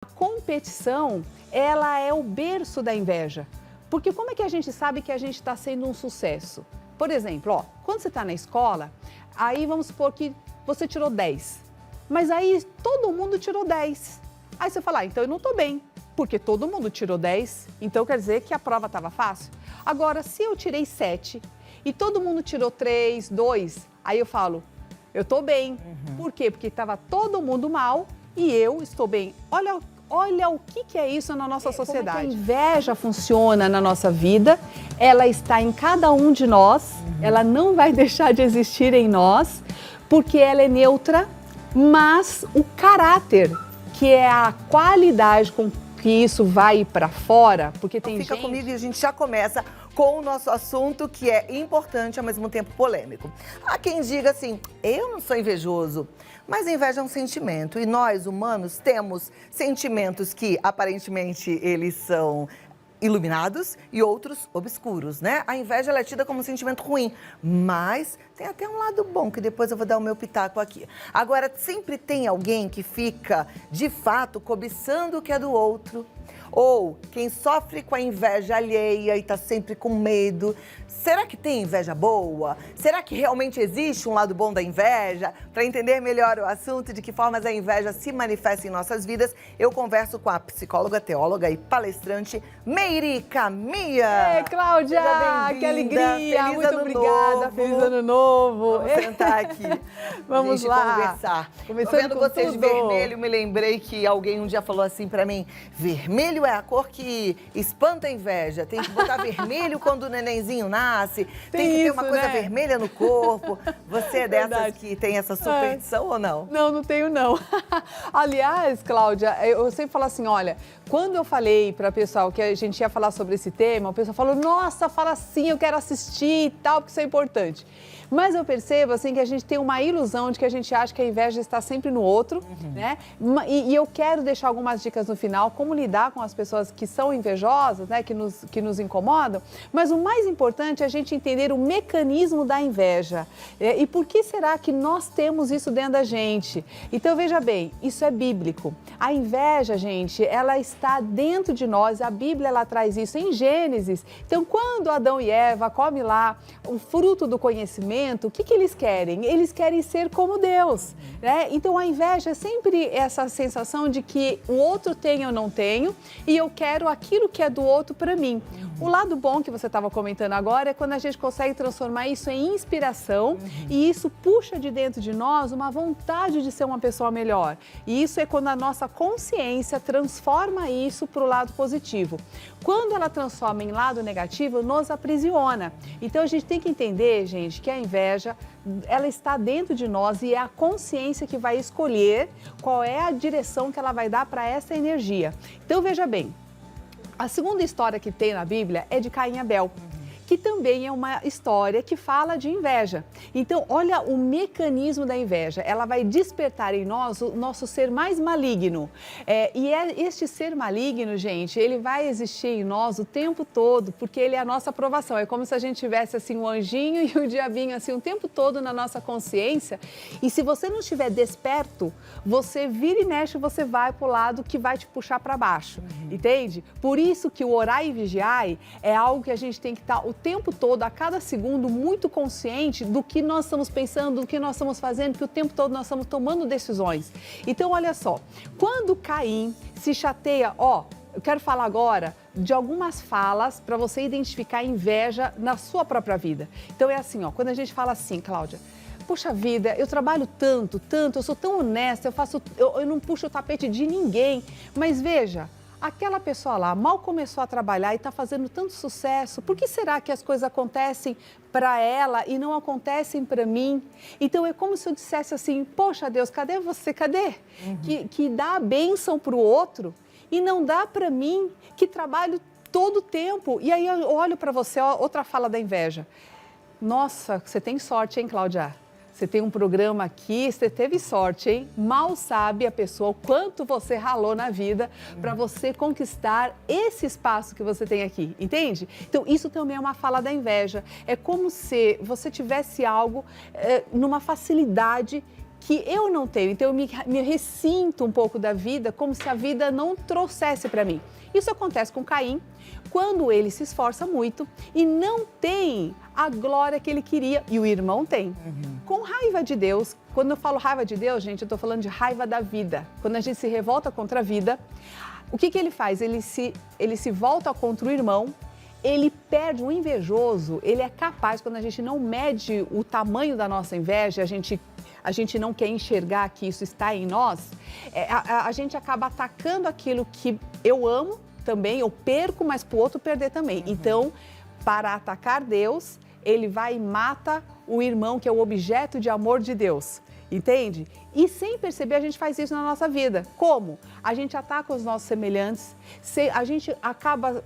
A competição, ela é o berço da inveja. Porque como é que a gente sabe que a gente está sendo um sucesso? Por exemplo, ó, quando você está na escola, aí vamos supor que você tirou 10. Mas aí todo mundo tirou 10. Aí você fala, então eu não estou bem, porque todo mundo tirou 10, então quer dizer que a prova estava fácil. Agora, se eu tirei 7 e todo mundo tirou 3, 2, aí eu falo, eu estou bem. Por quê? Porque estava todo mundo mal e eu estou bem. Olha o que é isso na nossa sociedade. Como é que a inveja funciona na nossa vida, ela está em cada um de nós, ela não vai deixar de existir em nós, porque ela é neutra, mas o caráter, que é a qualidade com que isso vai para fora, porque tem Fica gente... comigo e a gente já começa com o nosso assunto, que é importante, ao mesmo tempo polêmico. Há quem diga assim, eu não sou invejoso, mas a inveja é um sentimento. E nós, humanos, temos sentimentos que, aparentemente, eles são iluminados e outros obscuros, né? A inveja ela é tida como um sentimento ruim, mas tem até um lado bom, que depois eu vou dar o meu pitaco aqui. Agora, sempre tem alguém que fica, de fato, cobiçando o que é do outro, ou quem sofre com a inveja alheia e tá sempre com medo. Será que tem inveja boa? Será que realmente existe um lado bom da inveja? Para entender melhor o assunto, de que formas a inveja se manifesta em nossas vidas, eu converso com a psicóloga, teóloga e palestrante Meirica Mia. Ei, Cláudia, que alegria, Feliz muito ano obrigada, novo. feliz ano novo. Vamos sentar aqui. Vamos gente lá. Conversar. Começando Tô vendo com vocês tudo. vermelho, me lembrei que alguém um dia falou assim pra mim, vermelho é a cor que espanta a inveja, tem que botar vermelho quando o nenenzinho nasce, tem que ter isso, uma coisa né? vermelha no corpo. Você é dessas Verdade. que tem essa superstição ou não? Não, não tenho não. Aliás, Cláudia, eu sempre falo assim, olha, quando eu falei para o pessoal que a gente ia falar sobre esse tema, o pessoal falou, nossa, fala assim, eu quero assistir e tal, porque isso é importante. Mas eu percebo, assim, que a gente tem uma ilusão de que a gente acha que a inveja está sempre no outro, né? E eu quero deixar algumas dicas no final, como lidar com as pessoas que são invejosas, né? Que nos incomodam. Mas o mais importante é a gente entender o mecanismo da inveja. E por que será que nós temos isso dentro da gente? Então, veja bem, isso é bíblico. A inveja, gente, ela está dentro de nós, a Bíblia, ela traz isso em Gênesis. Então, quando Adão e Eva comem lá o fruto do conhecimento, o que eles querem? Eles querem ser como Deus, né? Então, a inveja é sempre essa sensação de que o outro tem, eu não tenho, e eu quero aquilo que é do outro para mim. O lado bom que você estava comentando agora é quando a gente consegue transformar isso em inspiração e isso puxa de dentro de nós uma vontade de ser uma pessoa melhor. E isso é quando a nossa consciência transforma isso para o lado positivo. Quando ela transforma em lado negativo, nos aprisiona. Então, a gente tem que entender, gente, que a inveja, ela está dentro de nós e é a consciência que vai escolher qual é a direção que ela vai dar para essa energia. Então, veja bem, a segunda história que tem na Bíblia é de Caim e Abel, que também é uma história que fala de inveja. Então, olha o mecanismo da inveja. Ela vai despertar em nós o nosso ser mais maligno. Este ser maligno, gente, ele vai existir em nós o tempo todo, porque ele é a nossa aprovação. É como se a gente tivesse, assim, o anjinho e o diabinho, assim, o tempo todo na nossa consciência. E se você não estiver desperto, você vira e mexe, você vai para o lado que vai te puxar para baixo. Entende? Por isso que o orar e vigiar é algo que a gente tem que estar o tempo todo, a cada segundo, muito consciente do que nós estamos pensando, do que nós estamos fazendo, que o tempo todo nós estamos tomando decisões. Então, olha só, quando Caim se chateia, eu quero falar agora de algumas falas para você identificar a inveja na sua própria vida. Então, é assim, quando a gente fala assim, Cláudia, poxa vida, eu trabalho tanto, eu sou tão honesta, eu não puxo o tapete de ninguém, mas veja, aquela pessoa lá mal começou a trabalhar e está fazendo tanto sucesso, por que será que as coisas acontecem para ela e não acontecem para mim? Então é como se eu dissesse assim, poxa Deus, cadê você? Cadê? Que dá a bênção para o outro e não dá para mim, que trabalho todo o tempo. E aí eu olho para você, outra fala da inveja. Nossa, você tem sorte, hein, Cláudia? Você tem um programa aqui, você teve sorte, hein? Mal sabe a pessoa o quanto você ralou na vida para você conquistar esse espaço que você tem aqui, entende? Então, isso também é uma fala da inveja. É como se você tivesse algo numa facilidade que eu não tenho. Então, eu me ressinto um pouco da vida, como se a vida não trouxesse para mim. Isso acontece com Caim, quando ele se esforça muito e não tem a glória que ele queria, e o irmão tem. Com raiva de Deus, quando eu falo raiva de Deus, gente, eu estou falando de raiva da vida. Quando a gente se revolta contra a vida, o que ele faz? Ele se volta contra o irmão, ele perde. O invejoso, ele é capaz, quando a gente não mede o tamanho da nossa inveja, a gente não quer enxergar que isso está em nós, a gente acaba atacando aquilo que eu amo também, eu perco, mas para o outro perder também. Então, para atacar Deus, ele vai e mata o irmão, que é o objeto de amor de Deus. Entende? E sem perceber, a gente faz isso na nossa vida. Como? A gente ataca os nossos semelhantes, a gente acaba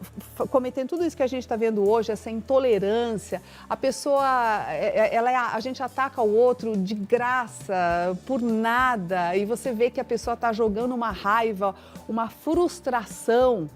cometendo tudo isso que a gente está vendo hoje, essa intolerância. A pessoa, a gente ataca o outro de graça, por nada, e você vê que a pessoa está jogando uma raiva, uma frustração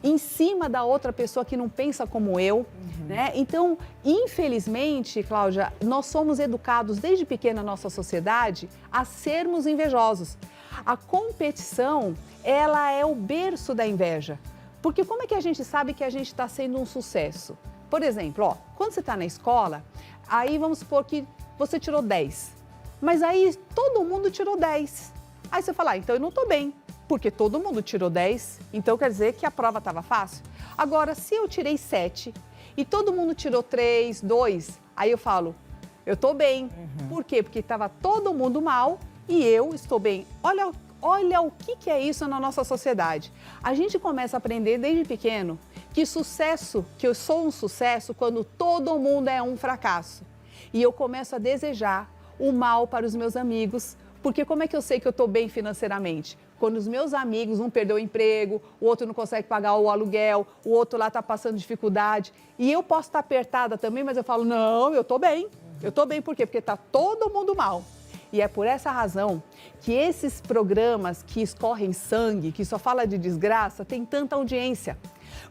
em cima da outra pessoa que não pensa como eu, né? Então, infelizmente, Cláudia, nós somos educados desde pequena na nossa sociedade a sermos invejosos. A competição, ela é o berço da inveja. Porque como é que a gente sabe que a gente está sendo um sucesso? Por exemplo, quando você está na escola, aí vamos supor que você tirou 10, mas aí todo mundo tirou 10. Aí você fala, então eu não estou bem. Porque todo mundo tirou 10, então quer dizer que a prova estava fácil. Agora, se eu tirei 7 e todo mundo tirou 3, 2, aí eu falo, eu estou bem. Por quê? Porque estava todo mundo mal e eu estou bem. Olha o que é isso na nossa sociedade. A gente começa a aprender desde pequeno que eu sou um sucesso quando todo mundo é um fracasso. E eu começo a desejar o mal para os meus amigos, porque como é que eu sei que eu estou bem financeiramente? Quando os meus amigos, um perdeu o emprego, o outro não consegue pagar o aluguel, o outro lá está passando dificuldade. E eu posso estar apertada também, mas eu falo, não, eu estou bem. Eu estou bem por quê? Porque está todo mundo mal. E é por essa razão que esses programas que escorrem sangue, que só fala de desgraça, tem tanta audiência.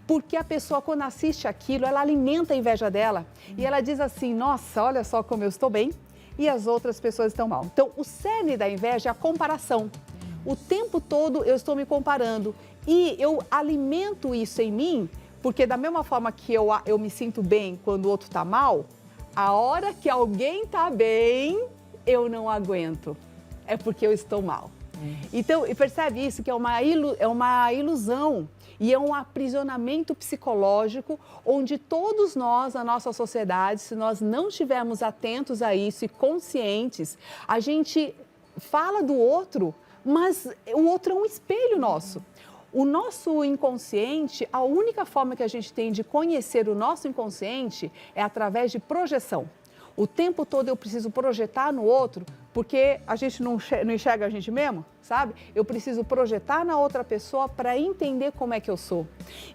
Porque a pessoa, quando assiste aquilo, ela alimenta a inveja dela. E ela diz assim, nossa, olha só como eu estou bem e as outras pessoas estão mal. Então, o cerne da inveja é a comparação. O tempo todo eu estou me comparando e eu alimento isso em mim, porque da mesma forma que eu me sinto bem quando o outro está mal, a hora que alguém está bem, eu não aguento. É porque eu estou mal. Então, e percebe isso, que é uma ilusão e é um aprisionamento psicológico onde todos nós, a nossa sociedade, se nós não estivermos atentos a isso e conscientes, a gente fala do outro, mas o outro é um espelho nosso. O nosso inconsciente, a única forma que a gente tem de conhecer o nosso inconsciente é através de projeção. O tempo todo eu preciso projetar no outro, porque a gente não enxerga a gente mesmo, sabe? Eu preciso projetar na outra pessoa para entender como é que eu sou.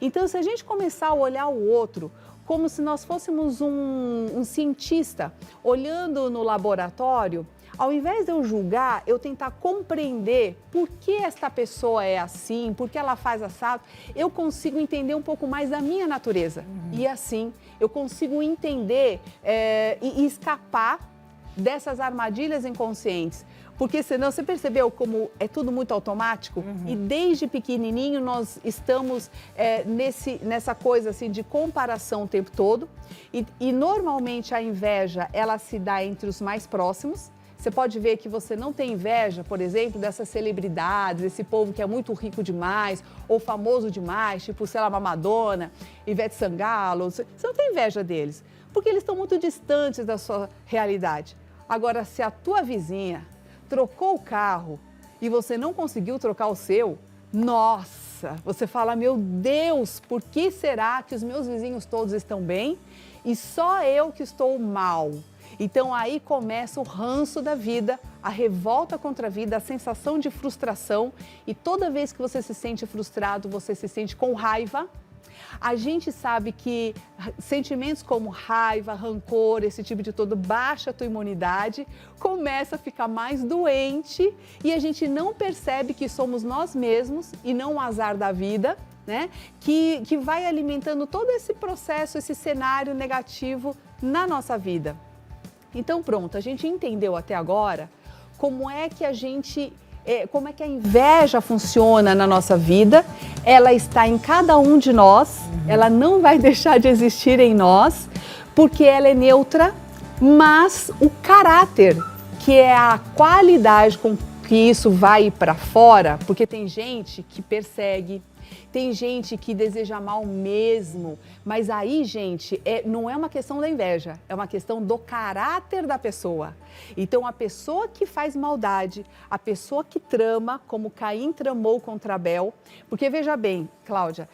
Então, se a gente começar a olhar o outro como se nós fôssemos um cientista olhando no laboratório, ao invés de eu julgar, eu tentar compreender por que esta pessoa é assim, por que ela faz assado, eu consigo entender um pouco mais da minha natureza. E assim, eu consigo entender e escapar dessas armadilhas inconscientes. Porque senão, você percebeu como é tudo muito automático? E desde pequenininho nós estamos nessa coisa assim de comparação o tempo todo. E normalmente a inveja, ela se dá entre os mais próximos. Você pode ver que você não tem inveja, por exemplo, dessas celebridades, esse povo que é muito rico demais ou famoso demais, tipo, sei lá, uma Madonna, Ivete Sangalo. Você não tem inveja deles, porque eles estão muito distantes da sua realidade. Agora, se a tua vizinha trocou o carro e você não conseguiu trocar o seu, nossa, você fala, meu Deus, por que será que os meus vizinhos todos estão bem e só eu que estou mal? Então, aí começa o ranço da vida, a revolta contra a vida, a sensação de frustração. E toda vez que você se sente frustrado, você se sente com raiva. A gente sabe que sentimentos como raiva, rancor, esse tipo de tudo, baixa a tua imunidade, começa a ficar mais doente e a gente não percebe que somos nós mesmos e não o azar da vida, né? Que vai alimentando todo esse processo, esse cenário negativo na nossa vida. Então, pronto, a gente entendeu até agora como é que como é que a inveja funciona na nossa vida. Ela está em cada um de nós, ela não vai deixar de existir em nós, porque ela é neutra, mas o caráter, que é a qualidade com que isso vai para fora, porque tem gente que persegue, tem gente que deseja mal mesmo, mas aí, gente, não é uma questão da inveja, é uma questão do caráter da pessoa. Então, a pessoa que faz maldade, a pessoa que trama, como Caim tramou contra Abel, porque veja bem, Cláudia,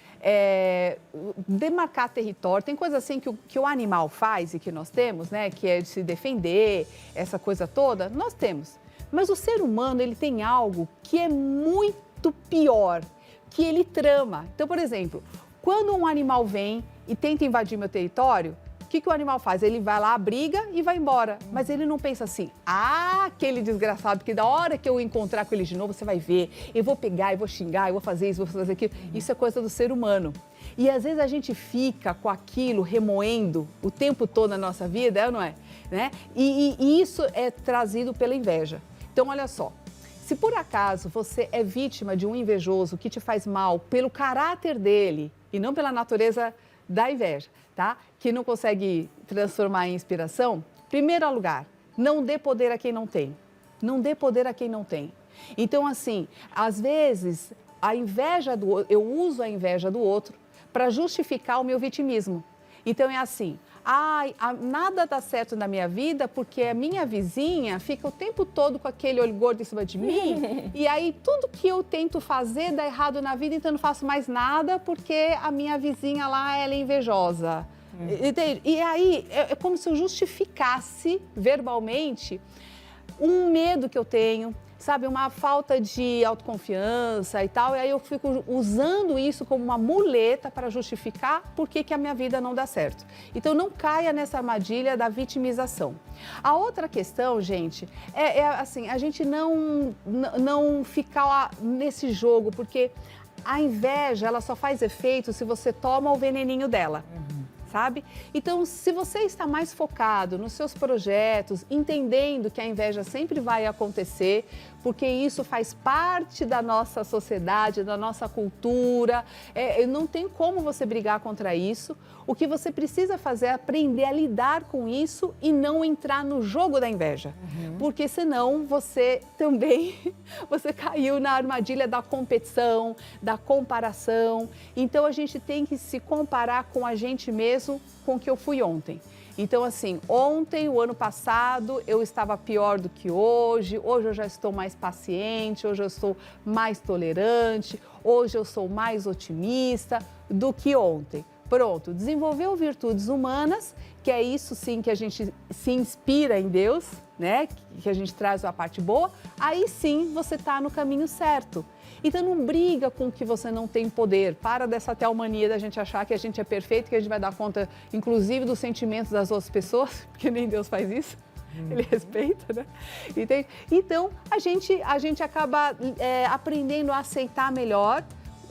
demarcar território, tem coisa assim que o animal faz e que nós temos, né, que é de se defender, essa coisa toda, nós temos. Mas o ser humano, ele tem algo que é muito pior, que ele trama. Então, por exemplo, quando um animal vem e tenta invadir meu território, o que o animal faz? Ele vai lá, briga e vai embora. Mas ele não pensa assim, aquele desgraçado que da hora que eu encontrar com ele de novo, você vai ver, eu vou pegar, eu vou xingar, eu vou fazer isso, vou fazer aquilo. Isso é coisa do ser humano. E às vezes a gente fica com aquilo remoendo o tempo todo na nossa vida, é ou não é? Né? E isso é trazido pela inveja. Então, olha só. Se por acaso você é vítima de um invejoso que te faz mal pelo caráter dele e não pela natureza da inveja, tá? Que não consegue transformar em inspiração, primeiro lugar, não dê poder a quem não tem. Não dê poder a quem não tem. Então, assim, às vezes, eu uso a inveja do outro para justificar o meu vitimismo. Então, é assim, nada dá certo na minha vida porque a minha vizinha fica o tempo todo com aquele olho gordo em cima de mim e aí tudo que eu tento fazer dá errado na vida, então eu não faço mais nada porque a minha vizinha lá, ela é invejosa. Entende? E aí é como se eu justificasse verbalmente um medo que eu tenho, sabe, uma falta de autoconfiança e tal, e aí eu fico usando isso como uma muleta para justificar por que a minha vida não dá certo. Então, não caia nessa armadilha da vitimização. A outra questão, gente, é assim, a gente não ficar lá nesse jogo, porque a inveja, ela só faz efeito se você toma o veneninho dela. Sabe? Então, se você está mais focado nos seus projetos, entendendo que a inveja sempre vai acontecer, porque isso faz parte da nossa sociedade, da nossa cultura, não tem como você brigar contra isso. O que você precisa fazer é aprender a lidar com isso e não entrar no jogo da inveja. Porque senão você também você caiu na armadilha da competição, da comparação. Então, a gente tem que se comparar com a gente mesmo, com o que eu fui ontem. Então, assim, ontem, o ano passado, eu estava pior do que hoje eu já estou mais paciente, hoje eu estou mais tolerante, hoje eu sou mais otimista do que ontem. Pronto, desenvolveu virtudes humanas, que é isso sim que a gente se inspira em Deus, né? Que a gente traz a parte boa, aí sim você está no caminho certo. Então não briga com o que você não tem poder. Para dessa teomania da gente achar que a gente é perfeito, que a gente vai dar conta, inclusive, dos sentimentos das outras pessoas, porque nem Deus faz isso. Ele respeita, né? Entende? Então, a gente acaba aprendendo a aceitar melhor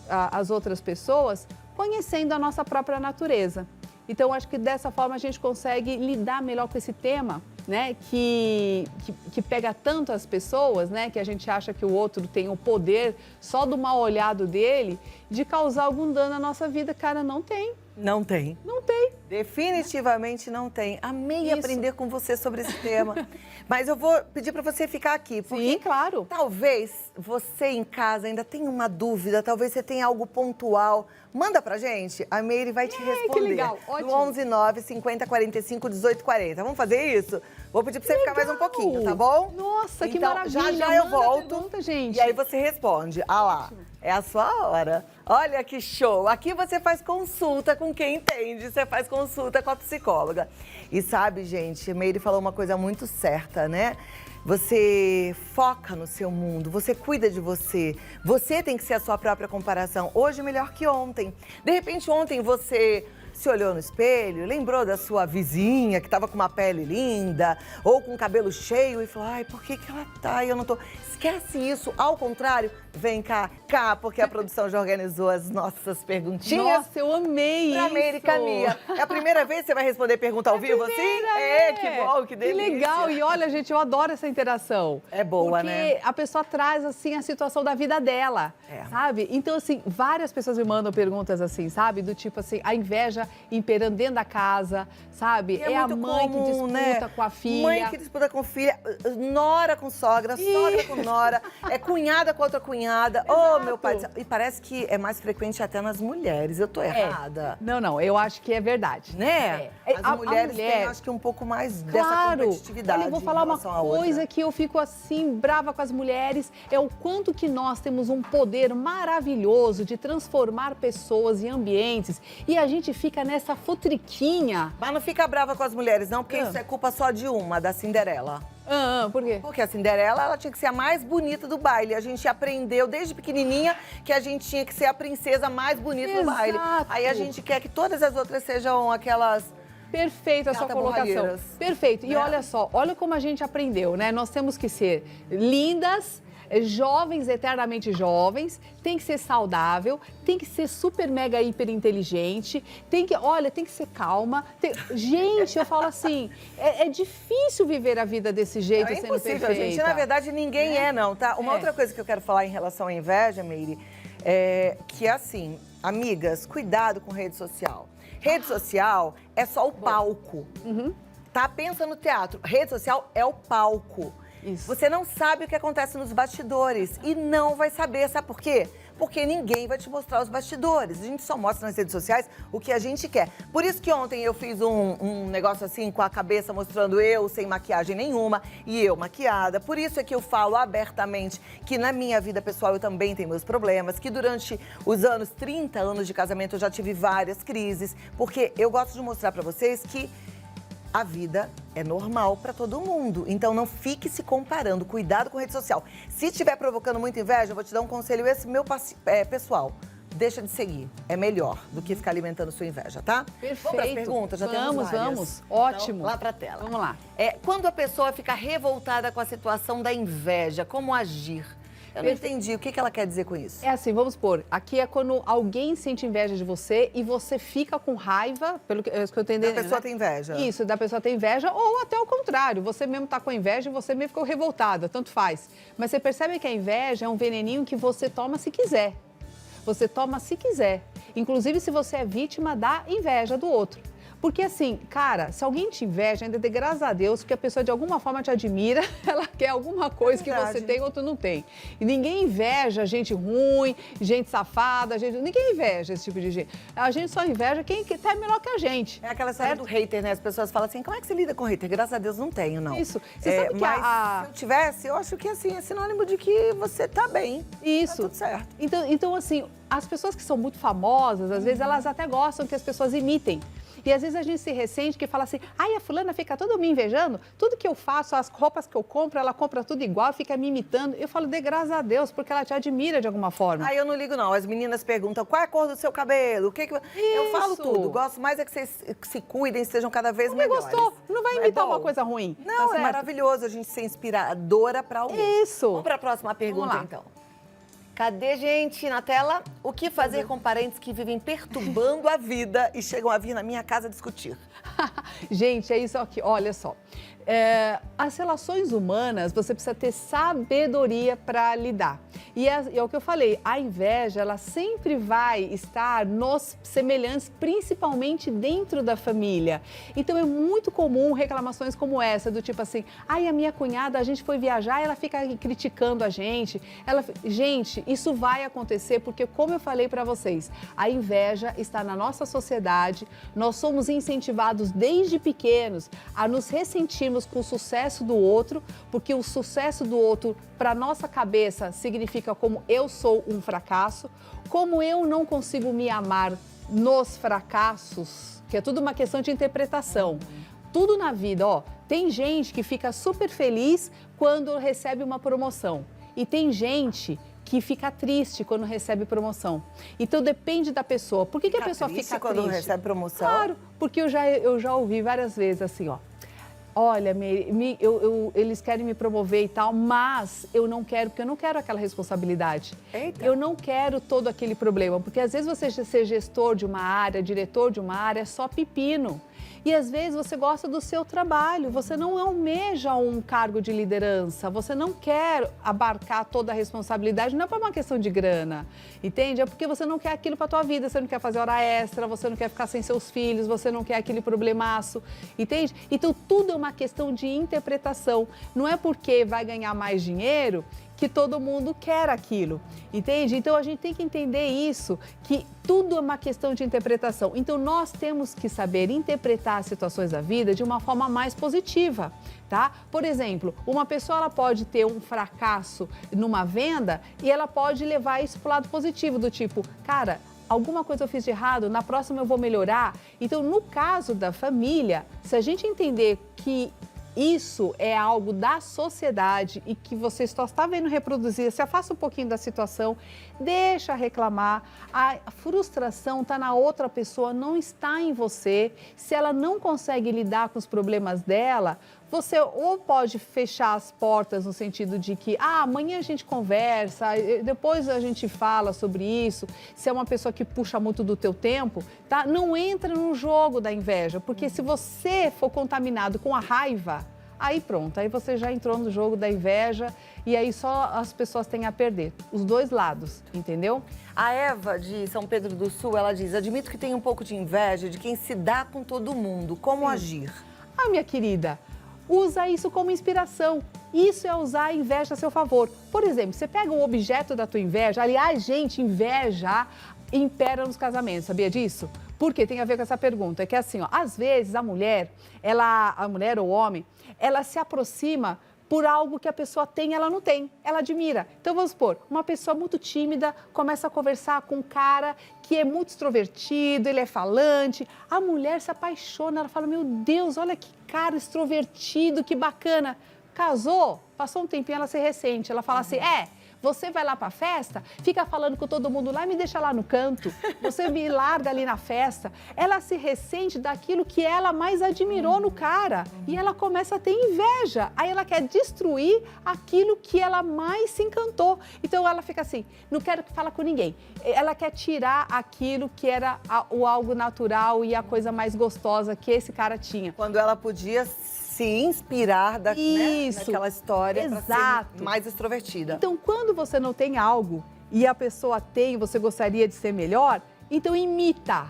as outras pessoas, conhecendo a nossa própria natureza. Então, acho que dessa forma a gente consegue lidar melhor com esse tema, né? Que pega tanto as pessoas, né? Que a gente acha que o outro tem o poder, só do mal olhado dele, de causar algum dano na nossa vida. Cara, não tem. Não tem. Não tem. Definitivamente não tem. Amei aprender com você sobre esse tema. Mas eu vou pedir para você ficar aqui. Porque sim, claro. Talvez você em casa ainda tenha uma dúvida, talvez você tenha algo pontual. Manda pra gente, a Meire vai te responder. Que legal, ótimo. No 11 9 50 45 18 40. Vamos fazer isso? Vou pedir pra você ficar mais um pouquinho, tá bom? Nossa, que então, maravilha. Já eu volto. Pergunta, gente. E aí você responde. Ah lá, é a sua hora. Olha que show. Aqui você faz consulta com quem entende. Você faz consulta com a psicóloga. E sabe, gente, a Meire falou uma coisa muito certa, né? Você foca no seu mundo, você cuida de você. Você tem que ser a sua própria comparação. Hoje melhor que ontem. De repente, ontem você se olhou no espelho, lembrou da sua vizinha que estava com uma pele linda ou com cabelo cheio e falou, ai, por que ela tá e eu não tô? Esquece isso. Ao contrário, Vem cá, porque a produção já organizou as nossas perguntinhas. Nossa, eu amei pra isso. Americania. É a primeira vez que você vai responder pergunta ao vivo assim? Que bom, que delícia. Que legal. E olha, gente, eu adoro essa interação. É boa, né? Porque a pessoa traz, assim, a situação da vida dela, sabe? Então, assim, várias pessoas me mandam perguntas assim, sabe? Do tipo assim, a inveja imperando dentro da casa, sabe? É a mãe que disputa com a filha. Mãe que disputa com filha, nora com sogra, sogra com nora, cunhada com outra cunhada. Oh, meu pai. E parece que é mais frequente até nas mulheres. Eu tô errada. Não, eu acho que é verdade. Né? As mulheres têm, acho que, um pouco mais dessa competitividade. Olha, eu vou falar uma coisa que eu fico assim, brava com as mulheres, é o quanto que nós temos um poder maravilhoso de transformar pessoas e ambientes e a gente fica nessa futriquinha. Mas não fica brava com as mulheres, não, porque isso é culpa só de uma, da Cinderela. Por quê? Porque a Cinderela, ela tinha que ser a mais bonita do baile. A gente aprendeu desde pequenininha que a gente tinha que ser a princesa mais bonita do baile. Aí a gente quer que todas as outras sejam aquelas... Perfeita a sua colocação. Perfeito. E olha só, olha como a gente aprendeu, né? Nós temos que ser lindas, jovens, eternamente jovens, tem que ser saudável, tem que ser super, mega, hiper inteligente, tem que ser calma. Gente, eu falo assim, é difícil viver a vida desse jeito, sendo impossível, perfeita. gente. Na verdade, ninguém não, tá? Uma outra coisa que eu quero falar em relação à inveja, Meire, é que assim, amigas, cuidado com rede social. Rede social é só o palco, tá? Pensa no teatro. Rede social é o palco. Isso. Você não sabe o que acontece nos bastidores e não vai saber, sabe por quê? Porque ninguém vai te mostrar os bastidores. A gente só mostra nas redes sociais o que a gente quer. Por isso que ontem eu fiz um negócio assim com a cabeça mostrando eu sem maquiagem nenhuma e eu maquiada. Por isso é que eu falo abertamente que na minha vida pessoal eu também tenho meus problemas, que durante os 30 anos de casamento eu já tive várias crises, porque eu gosto de mostrar pra vocês que a vida é normal para todo mundo. Então não fique se comparando. Cuidado com rede social. Se estiver provocando muita inveja, eu vou te dar um conselho pessoal. Deixa de seguir. É melhor do que ficar alimentando sua inveja, tá? Perfeito. Vamos para as perguntas? Já temos várias. Vamos. Ótimo. Então, lá para a tela. Vamos lá. Quando a pessoa fica revoltada com a situação da inveja, como agir? Eu não entendi. O que ela quer dizer com isso? É assim, vamos supor, aqui é quando alguém sente inveja de você e você fica com raiva, pelo que eu entendi. A pessoa tem inveja. Isso, da pessoa tem inveja, ou até o contrário, você mesmo tá com inveja e você mesmo ficou revoltada, tanto faz. Mas você percebe que a inveja é um veneninho que você toma se quiser. Você toma se quiser. Inclusive se você é vítima da inveja do outro. Porque assim, cara, se alguém te inveja, ainda dê graças a Deus, porque a pessoa de alguma forma te admira, ela quer alguma coisa que você tem, outro não tem. E ninguém inveja gente ruim, gente safada, ninguém inveja esse tipo de gente. A gente só inveja quem tá melhor que a gente. É aquela história do hater, né? As pessoas falam assim, como é que você lida com hater? Graças a Deus não tenho, não. Isso. Você sabe que mas se eu tivesse, eu acho que assim, é sinônimo de que você tá bem. Isso. Tá tudo certo. Então assim, as pessoas que são muito famosas, às vezes elas até gostam que as pessoas imitem. E às vezes a gente se ressente que fala assim, ai, a fulana fica toda me invejando, tudo que eu faço, as roupas que eu compro, ela compra tudo igual, fica me imitando. Eu falo, dê graças a Deus, porque ela te admira de alguma forma. Aí eu não ligo não, as meninas perguntam, qual é a cor do seu cabelo? O que que... Eu falo tudo, gosto mais é que vocês se cuidem, sejam cada vez melhores. Gostou? Não vai imitar uma coisa ruim. Não, tá é maravilhoso a gente ser inspiradora para alguém. Isso. Vamos para a próxima pergunta, então. Cadê, gente, na tela? O que fazer com parentes que vivem perturbando a vida e chegam a vir na minha casa discutir? Gente, é isso aqui, olha só. As relações humanas, você precisa ter sabedoria para lidar. E é o que eu falei, a inveja, ela sempre vai estar nos semelhantes, principalmente dentro da família. Então, é muito comum reclamações como essa, do tipo assim, ai, a minha cunhada, a gente foi viajar e ela fica criticando a gente. Gente, isso vai acontecer porque, como eu falei para vocês, a inveja está na nossa sociedade, nós somos incentivados desde pequenos a nos ressentirmos com o sucesso do outro, porque o sucesso do outro, para nossa cabeça, significa como eu sou um fracasso, como eu não consigo me amar nos fracassos, que é tudo uma questão de interpretação. Tudo na vida, tem gente que fica super feliz quando recebe uma promoção e tem gente que fica triste quando recebe promoção. Então, depende da pessoa. Por que a pessoa fica triste? Quando recebe promoção? Claro, porque eu já ouvi várias vezes assim, Olha, eles querem me promover e tal, mas eu não quero, porque eu não quero aquela responsabilidade. Eita. Eu não quero todo aquele problema, porque às vezes você ser gestor de uma área, diretor de uma área, é só pepino. E às vezes você gosta do seu trabalho, você não almeja um cargo de liderança, você não quer abarcar toda a responsabilidade, não é por uma questão de grana, entende? É porque você não quer aquilo para a tua vida, você não quer fazer hora extra, você não quer ficar sem seus filhos, você não quer aquele problemaço, entende? Então tudo é uma questão de interpretação, não é porque vai ganhar mais dinheiro que todo mundo quer aquilo, entende? Então a gente tem que entender isso, que tudo é uma questão de interpretação. Então nós temos que saber interpretar as situações da vida de uma forma mais positiva, tá? Por exemplo, uma pessoa ela pode ter um fracasso numa venda e ela pode levar isso para o lado positivo, do tipo, cara, alguma coisa eu fiz de errado, na próxima eu vou melhorar. Então, no caso da família, se a gente entender que isso é algo da sociedade e que você só está vendo reproduzir, se afasta um pouquinho da situação, deixa reclamar, a frustração está na outra pessoa, não está em você. Se ela não consegue lidar com os problemas dela, você ou pode fechar as portas no sentido de que amanhã a gente conversa, depois a gente fala sobre isso. Se é uma pessoa que puxa muito do teu tempo, tá? Não entra no jogo da inveja, porque se você for contaminado com a raiva, aí pronto, aí você já entrou no jogo da inveja e aí só as pessoas têm a perder, os dois lados, entendeu? A Eva, de São Pedro do Sul, ela diz, admito que tenho um pouco de inveja de quem se dá com todo mundo, como agir? Minha querida, usa isso como inspiração. Isso é usar a inveja a seu favor. Por exemplo, você pega um objeto da tua inveja, aliás, gente, inveja impera nos casamentos, sabia disso? Por quê? Tem a ver com essa pergunta. É que assim, ó, às vezes a mulher ou o homem, ela se aproxima por algo que a pessoa tem, ela não tem, ela admira. Então, vamos supor, uma pessoa muito tímida começa a conversar com um cara que é muito extrovertido, ele é falante. A mulher se apaixona, ela fala, meu Deus, olha que cara extrovertido, que bacana. Casou, passou um tempinho, ela se ressente, ela fala assim, você vai lá para a festa, fica falando com todo mundo lá e me deixa lá no canto. Você me larga ali na festa. Ela se ressente daquilo que ela mais admirou no cara. E ela começa a ter inveja. Aí ela quer destruir aquilo que ela mais se encantou. Então ela fica assim, não quero que fale com ninguém. Ela quer tirar aquilo que era o algo natural e a coisa mais gostosa que esse cara tinha. Quando ela podia se inspirar naquela história para ser mais extrovertida. Então, quando você não tem algo e a pessoa tem e você gostaria de ser melhor, então imita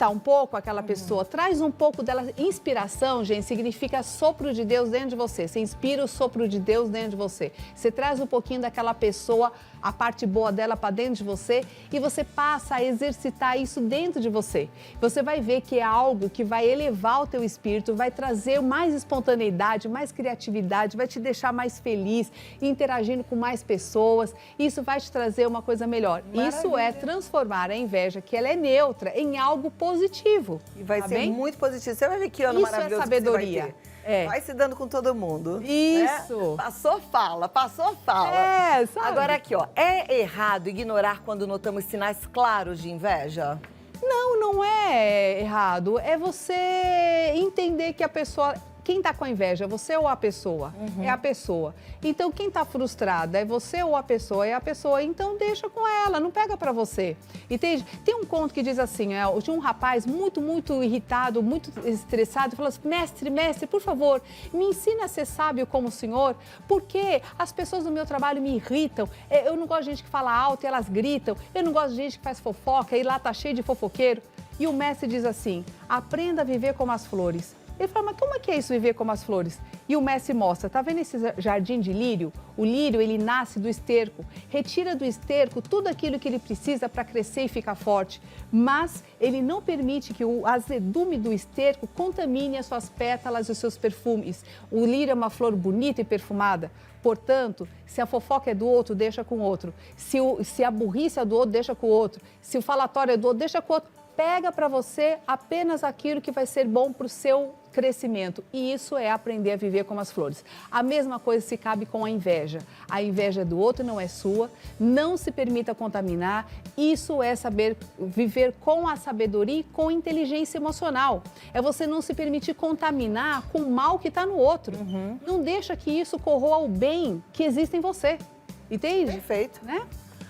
um pouco aquela pessoa, traz um pouco dela. Inspiração, gente, significa sopro de Deus dentro de você. Você inspira o sopro de Deus dentro de você. Você traz um pouquinho daquela pessoa, a parte boa dela para dentro de você e você passa a exercitar isso dentro de você. Você vai ver que é algo que vai elevar o teu espírito, vai trazer mais espontaneidade, mais criatividade, vai te deixar mais feliz, interagindo com mais pessoas. Isso vai te trazer uma coisa melhor. Maravilha. Isso é transformar a inveja, que ela é neutra, em algo positivo. E vai ser muito positivo. Você vai ver que ano maravilhoso. Isso é sabedoria. Que você vai ter. Vai se dando com todo mundo. Isso. Né? Passou, fala. Sabe? Agora aqui, ó. É errado ignorar quando notamos sinais claros de inveja? Não é errado. É você entender que a pessoa... Quem está com a inveja, é você ou a pessoa? É a pessoa. Então, quem está frustrada, é você ou a pessoa? É a pessoa. Então, deixa com ela, não pega para você. Entende? Tem um conto que diz assim, tinha um rapaz muito irritado, muito estressado, falou assim, mestre, por favor, me ensina a ser sábio como o senhor, porque as pessoas no meu trabalho me irritam, eu não gosto de gente que fala alto e elas gritam, eu não gosto de gente que faz fofoca e lá tá cheio de fofoqueiro. E o mestre diz assim, aprenda a viver como as flores. Ele fala, mas como é que é isso, viver como as flores? E o mestre mostra, tá vendo esse jardim de lírio? O lírio, ele nasce do esterco, retira do esterco tudo aquilo que ele precisa para crescer e ficar forte, mas ele não permite que o azedume do esterco contamine as suas pétalas e os seus perfumes. O lírio é uma flor bonita e perfumada, portanto, se a fofoca é do outro, deixa com o outro. Se a burrice é do outro, deixa com o outro. Se o falatório é do outro, deixa com o outro. pega para você apenas aquilo que vai ser bom para o seu crescimento. E isso é aprender a viver como as flores. A mesma coisa se cabe com a inveja. A inveja é do outro, não é sua. Não se permita contaminar. Isso é saber viver com a sabedoria e com inteligência emocional. É você não se permitir contaminar com o mal que está no outro. Não deixa que isso corroa o bem que existe em você. Entende? Perfeito. Né?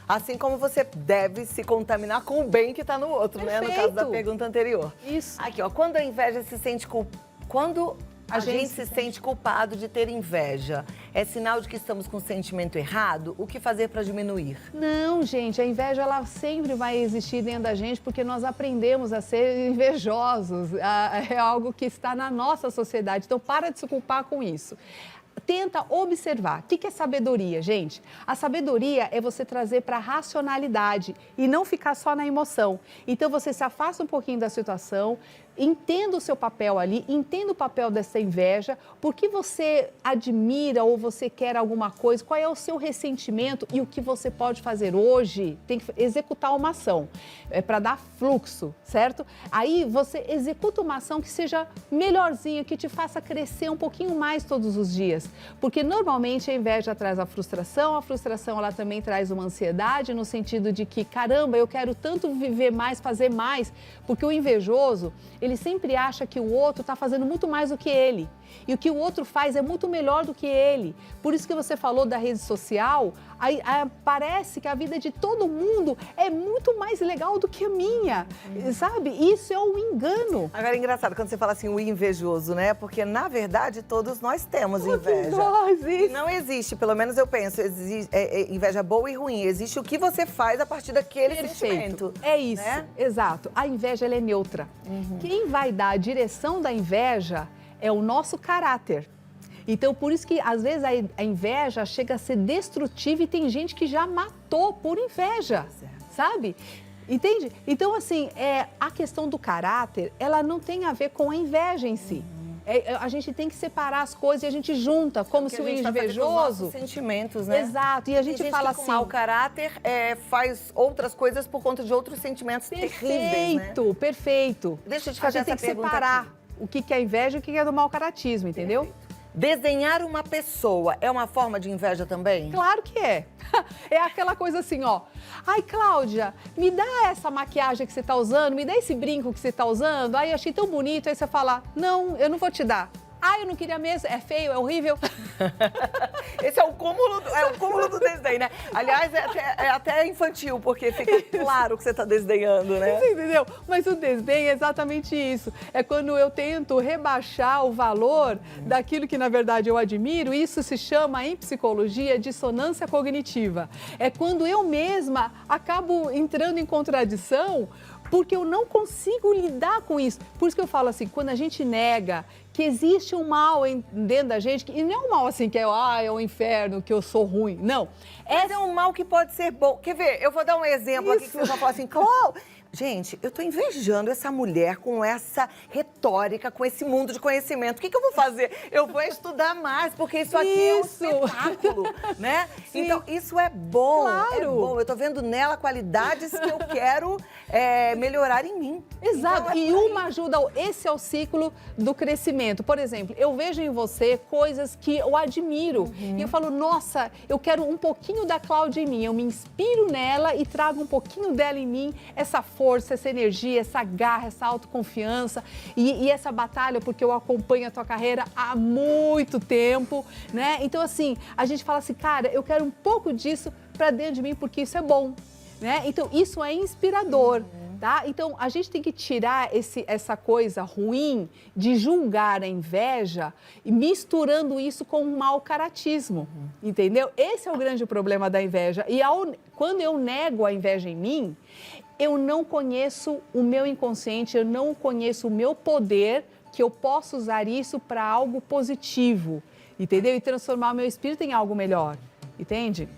Assim como você deve se contaminar com o bem que está no outro, né? No caso da pergunta anterior. Isso. Aqui, ó, quando a inveja se sente quando a gente se sente culpado de ter inveja, é sinal de que estamos com o sentimento errado? O que fazer para diminuir? Não, gente, a inveja ela sempre vai existir dentro da gente porque nós aprendemos a ser invejosos. É algo que está na nossa sociedade. Então, para de se culpar com isso. Tenta observar. O que é sabedoria, gente? A sabedoria é você trazer para a racionalidade e não ficar só na emoção. Então, você se afasta um pouquinho da situação, entenda o seu papel ali, entenda o papel dessa inveja, por que você admira ou você quer alguma coisa, qual é o seu ressentimento e o que você pode fazer hoje. Tem que executar uma ação, para dar fluxo, certo? Aí você executa uma ação que seja melhorzinha, que te faça crescer um pouquinho mais todos os dias. Porque normalmente a inveja traz a frustração ela também traz uma ansiedade no sentido de que, caramba, eu quero tanto viver mais, fazer mais, porque o invejoso, ele sempre acha que o outro está fazendo muito mais do que ele. E o que o outro faz é muito melhor do que ele. Por isso que você falou da rede social, parece que a vida de todo mundo é muito mais legal do que a minha, sabe? Isso é um engano. Agora é engraçado quando você fala assim, o invejoso, né? Porque, na verdade, todos nós temos inveja. Nós, não existe, pelo menos eu penso, inveja boa e ruim. Existe o que você faz a partir daquele sentimento. É isso, né? Exato. A inveja, ela é neutra. Quem vai dar a direção da inveja é o nosso caráter. Então, por isso que, às vezes, a inveja chega a ser destrutiva e tem gente que já matou por inveja, sabe? Entende? Então, assim, a questão do caráter, ela não tem a ver com a inveja em si. A gente tem que separar as coisas e a gente junta, como se o invejoso... Os sentimentos, né? Exato, e a gente fala assim... com mau caráter faz outras coisas por conta de outros sentimentos terríveis, né? Perfeito. Deixa eu te fazer essa pergunta. A gente tem que separar o que é inveja e o que é do mau caratismo, entendeu? Perfeito. Desenhar uma pessoa é uma forma de inveja também? Claro que é. É aquela coisa assim, ó. Ai, Cláudia, me dá essa maquiagem que você tá usando, me dá esse brinco que você tá usando. Ai, achei tão bonito. Aí você fala, não, eu não vou te dar. Ah, eu não queria mesmo, é feio, é horrível. Esse é o cúmulo do desdém, né? Aliás, é até infantil, porque fica claro que você está desdenhando, né? Você entendeu? Mas o desdém é exatamente isso. É quando eu tento rebaixar o valor daquilo que, na verdade, eu admiro. Isso se chama, em psicologia, dissonância cognitiva. É quando eu mesma acabo entrando em contradição porque eu não consigo lidar com isso. Por isso que eu falo assim, quando a gente nega que existe um mal dentro da gente, e não é um mal assim que é o inferno, que eu sou ruim, não. Mas é um mal que pode ser bom. Quer ver? Eu vou dar um exemplo aqui que você vai falar assim, Cláudia, gente, eu tô invejando essa mulher com essa retórica, com esse mundo de conhecimento. O que eu vou fazer? Eu vou estudar mais, porque isso aqui é um espetáculo, né? Sim. Então, isso é bom. Claro. É bom. Eu tô vendo nela qualidades que eu quero melhorar em mim. Exato. Então, e uma ajuda, esse é o ciclo do crescimento. Por exemplo, eu vejo em você coisas que eu admiro. E eu falo, nossa, eu quero um pouquinho da Cláudia em mim. Eu me inspiro nela e trago um pouquinho dela em mim, essa força, essa energia, essa garra, essa autoconfiança e essa batalha, porque eu acompanho a tua carreira há muito tempo, né? Então, assim, a gente fala assim, cara, eu quero um pouco disso pra dentro de mim, porque isso é bom, né? Então, isso é inspirador. Tá? Então, a gente tem que tirar essa coisa ruim de julgar a inveja e misturando isso com um mau caratismo, entendeu? Esse é o grande problema da inveja. E quando eu nego a inveja em mim, eu não conheço o meu inconsciente, eu não conheço o meu poder, que eu posso usar isso para algo positivo, entendeu? E transformar o meu espírito em algo melhor, entende?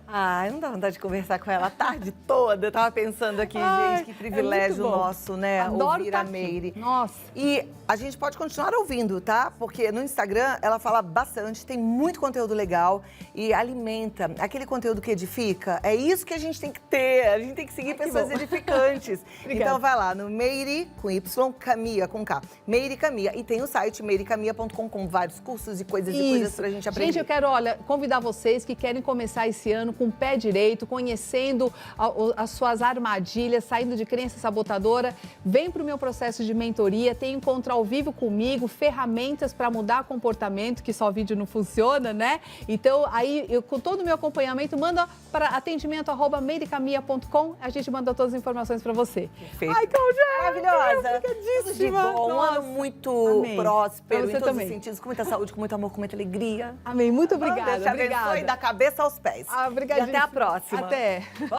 Ai, não dá vontade de conversar com ela a tarde toda. Eu tava pensando aqui, Ai, gente, que privilégio nosso, né? Adoro ouvir tá a aqui. Meire. Nossa. E a gente pode continuar ouvindo, tá? Porque no Instagram ela fala bastante, tem muito conteúdo legal e alimenta. Aquele conteúdo que edifica, é isso que a gente tem que ter. A gente tem que seguir pessoas edificantes. Então vai lá no Meire, com Y, Camia, com K. Meire Camia. E tem o site meiricamia.com com vários cursos e coisas pra gente aprender. Gente, eu quero, olha, convidar vocês que querem começar esse ano com o pé direito, conhecendo as suas armadilhas, saindo de crença sabotadora. Vem para o meu processo de mentoria, tem encontro ao vivo comigo, ferramentas para mudar comportamento, que só vídeo não funciona, né? Então, aí, eu, com todo o meu acompanhamento, manda para atendimento@meiricamia.com, a gente manda todas as informações para você. Perfeito. Ai, Cláudia! Maravilhosa! Tudo de bom, um ano muito próspero, em todos os sentidos, com muita saúde, com muito amor, com muita alegria. Amém, muito obrigada. Deus te abençoe da cabeça aos pés. Obrigada. E até a próxima. Até.